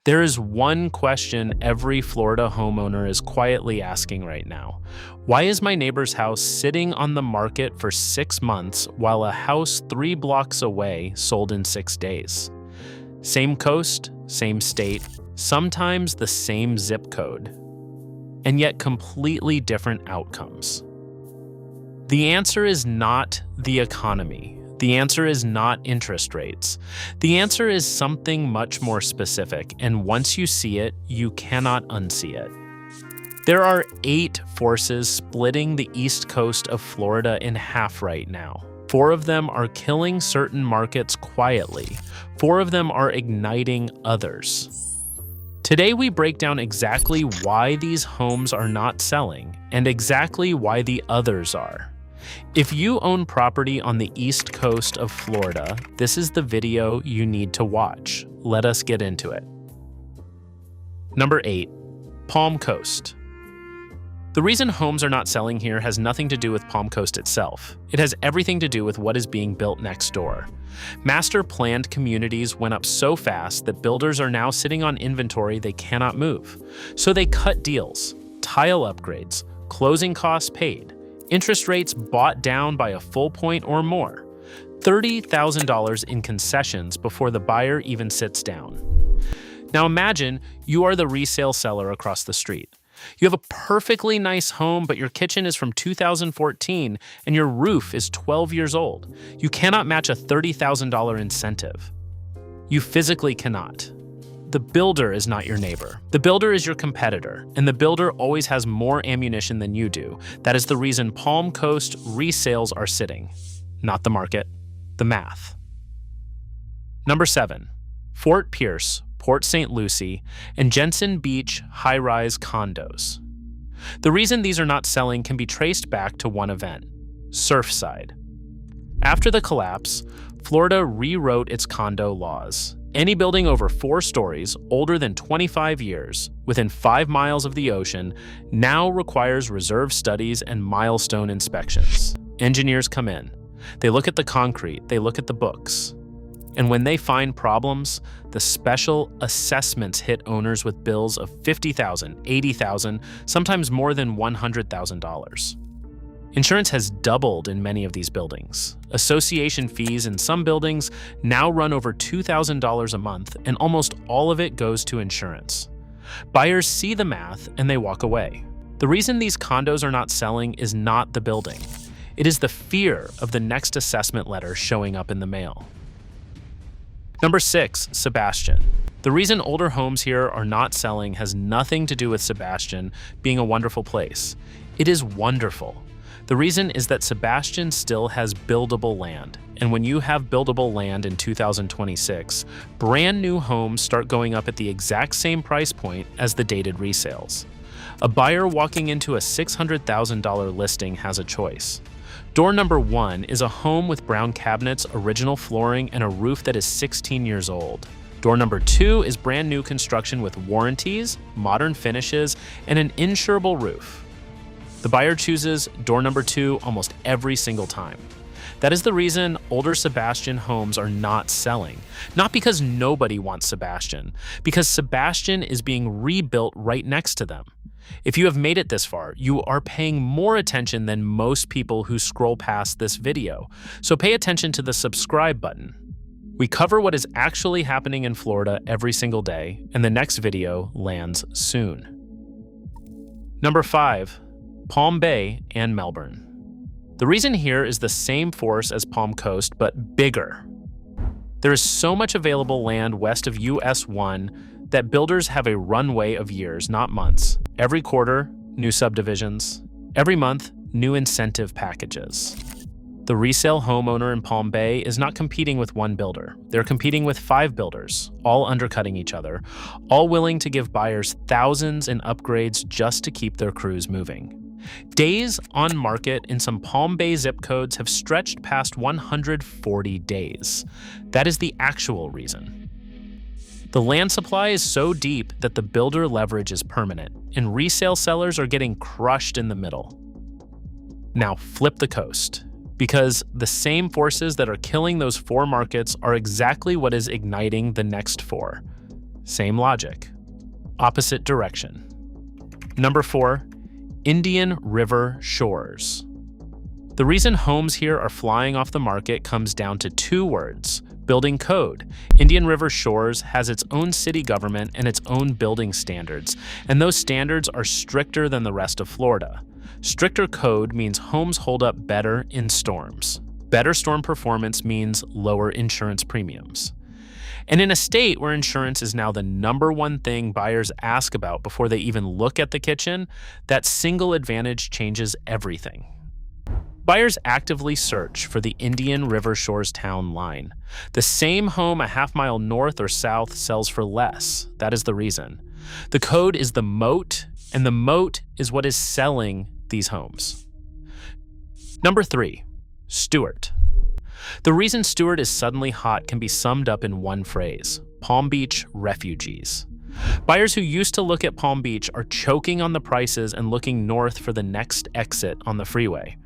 There is one question every Florida homeowner is quietly asking right now. Why is my neighbor's house sitting on the market for 6 months while a house 3 blocks away sold in 6 days? Same coast, same state, sometimes the same zip code, and yet completely different outcomes. The answer is not the economy. The answer is not interest rates. The answer is something much more specific, and once you see it, you cannot unsee it. There are 8 forces splitting the east coast of Florida in half right now. 4 of them are killing certain markets quietly. 4 of them are igniting others. Today we break down exactly why these homes are not selling and exactly why the others are. If you own property on the east coast of Florida, this is the video you need to watch. Let us get into it. Number 8. Palm Coast. The reason homes are not selling here has nothing to do with Palm Coast itself. It has everything to do with what is being built next door. Master planned communities went up so fast that builders are now sitting on inventory they cannot move. So they cut deals, tile upgrades, closing costs paid, interest rates bought down by a full point or more, $30,000 in concessions before the buyer even sits down. Now imagine you are the resale seller across the street. You have a perfectly nice home, but your kitchen is from 2014 and your roof is 12 years old. You cannot match a $30,000 incentive. You physically cannot. The builder is not your neighbor. The builder is your competitor, and the builder always has more ammunition than you do. That is the reason Palm Coast resales are sitting. Not the market, the math. Number 7. Fort Pierce, Port Saint Lucie, and Jensen Beach High-Rise Condos. The reason these are not selling can be traced back to one event: Surfside. After the collapse, Florida rewrote its condo laws. Any building over 4 stories, older than 25 years, within 5 miles of the ocean, now requires reserve studies and milestone inspections. Engineers come in. They look at the concrete, they look at the books. And when they find problems, the special assessments hit owners with bills of $50,000, $80,000, sometimes more than $100,000. Insurance has doubled in many of these buildings. Association fees in some buildings now run over $2,000 a month, and almost all of it goes to insurance. Buyers see the math and they walk away. The reason these condos are not selling is not the building. It is the fear of the next assessment letter showing up in the mail. Number 6, Sebastian. The reason older homes here are not selling has nothing to do with Sebastian being a wonderful place. It is wonderful. The reason is that Sebastian still has buildable land, and when you have buildable land in 2026, brand new homes start going up at the exact same price point as the dated resales. A buyer walking into a $600,000 listing has a choice. Door number 1 is a home with brown cabinets, original flooring, and a roof that is 16 years old. Door number 2 is brand new construction with warranties, modern finishes, and an insurable roof. The buyer chooses door number 2 almost every single time. That is the reason older Sebastian homes are not selling. Not because nobody wants Sebastian, because Sebastian is being rebuilt right next to them. If you have made it this far, you are paying more attention than most people who scroll past this video. So pay attention to the subscribe button. We cover what is actually happening in Florida every single day, and the next video lands soon. Number 5. Palm Bay and Melbourne. The reason here is the same force as Palm Coast, but bigger. There is so much available land west of US 1 that builders have a runway of years, not months. Every quarter, new subdivisions. Every month, new incentive packages. The resale homeowner in Palm Bay is not competing with one builder. They're competing with 5 builders, all undercutting each other, all willing to give buyers thousands in upgrades just to keep their crews moving. Days on market in some Palm Bay zip codes have stretched past 140 days. That is the actual reason. The land supply is so deep that the builder leverage is permanent, and resale sellers are getting crushed in the middle. Now flip the coast, because the same forces that are killing those 4 markets are exactly what is igniting the next 4. Same logic. Opposite direction. Number 4, Indian River shores. The reason homes here are flying off the market comes down to 2 words: building code. Indian River Shores has its own city government and its own building standards, and those standards are stricter than the rest of Florida. Stricter code means homes hold up better in storms. Better storm performance means lower insurance premiums. And in a state where insurance is now the number one thing buyers ask about before they even look at the kitchen, that single advantage changes everything. Buyers actively search for the Indian River Shores town line. The same home a half-mile north or south sells for less. That is the reason. The code is the moat, and the moat is what is selling these homes. Number 3, Stuart. The reason Stuart is suddenly hot can be summed up in one phrase: Palm Beach refugees. Buyers who used to look at Palm Beach are choking on the prices and looking north for the next exit on the freeway.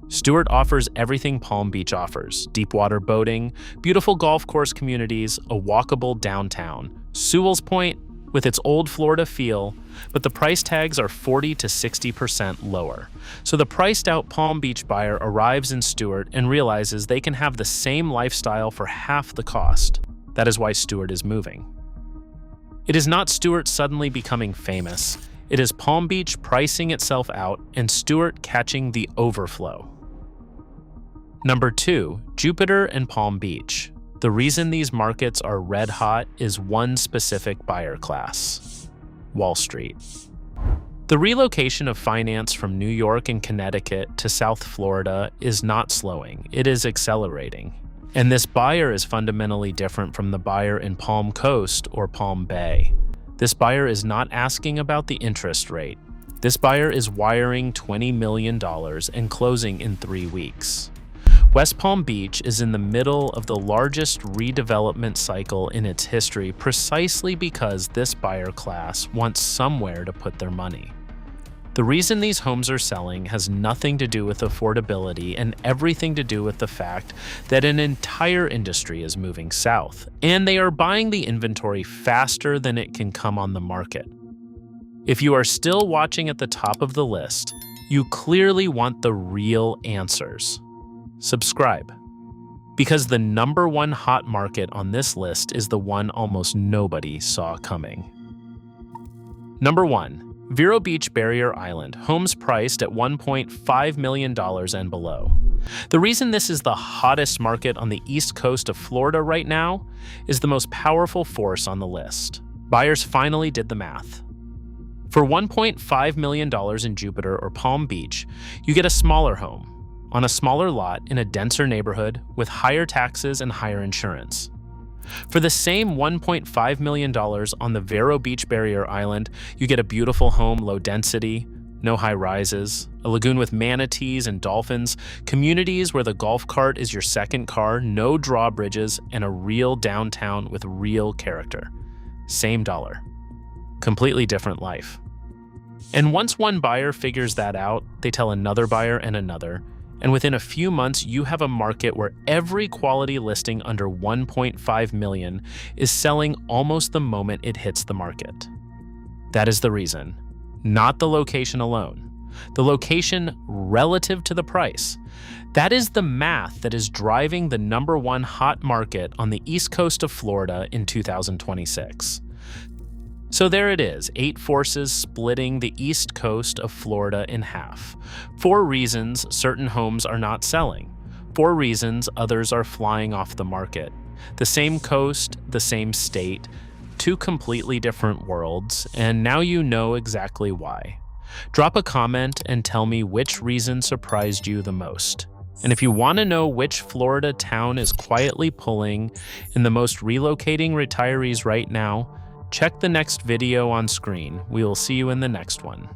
Stuart offers everything Palm Beach offers: deep-water boating, beautiful golf course communities, a walkable downtown, Sewell's Point with its old Florida feel, but the price tags are 40 to 60% lower. So the priced-out Palm Beach buyer arrives in Stuart and realizes they can have the same lifestyle for half the cost. That is why Stuart is moving. It is not Stuart suddenly becoming famous. It is Palm Beach pricing itself out and Stuart catching the overflow. Number 2, Jupiter and Palm Beach. The reason these markets are red hot is one specific buyer class: Wall Street. The relocation of finance from New York and Connecticut to South Florida is not slowing, it is accelerating. And this buyer is fundamentally different from the buyer in Palm Coast or Palm Bay. This buyer is not asking about the interest rate. This buyer is wiring $20 million and closing in 3 weeks. West Palm Beach is in the middle of the largest redevelopment cycle in its history precisely because this buyer class wants somewhere to put their money. The reason these homes are selling has nothing to do with affordability and everything to do with the fact that an entire industry is moving south, and they are buying the inventory faster than it can come on the market. If you are still watching at the top of the list, you clearly want the real answers. Subscribe, because the number 1 hot market on this list is the one almost nobody saw coming. Number 1, Vero Beach Barrier Island, homes priced at $1.5 million and below. The reason this is the hottest market on the east coast of Florida right now is the most powerful force on the list. Buyers finally did the math. For $1.5 million in Jupiter or Palm Beach, you get a smaller home on a smaller lot in a denser neighborhood with higher taxes and higher insurance. For the same $1.5 million on the Vero Beach Barrier Island, you get a beautiful home, low density, no high rises, a lagoon with manatees and dolphins, communities where the golf cart is your second car, no drawbridges, and a real downtown with real character. Same dollar. Completely different life. And once one buyer figures that out, they tell another buyer and another, and within a few months, you have a market where every quality listing under $1.5 million is selling almost the moment it hits the market. That is the reason, not the location alone. The location relative to the price. That is the math that is driving the number 1 hot market on the east coast of Florida in 2026. So there it is, 8 forces splitting the east coast of Florida in half. 4 reasons certain homes are not selling. 4 reasons others are flying off the market. The same coast, the same state, 2 completely different worlds, and now you know exactly why. Drop a comment and tell me which reason surprised you the most. And if you want to know which Florida town is quietly pulling in the most relocating retirees right now, check the next video on screen. We will see you in the next one.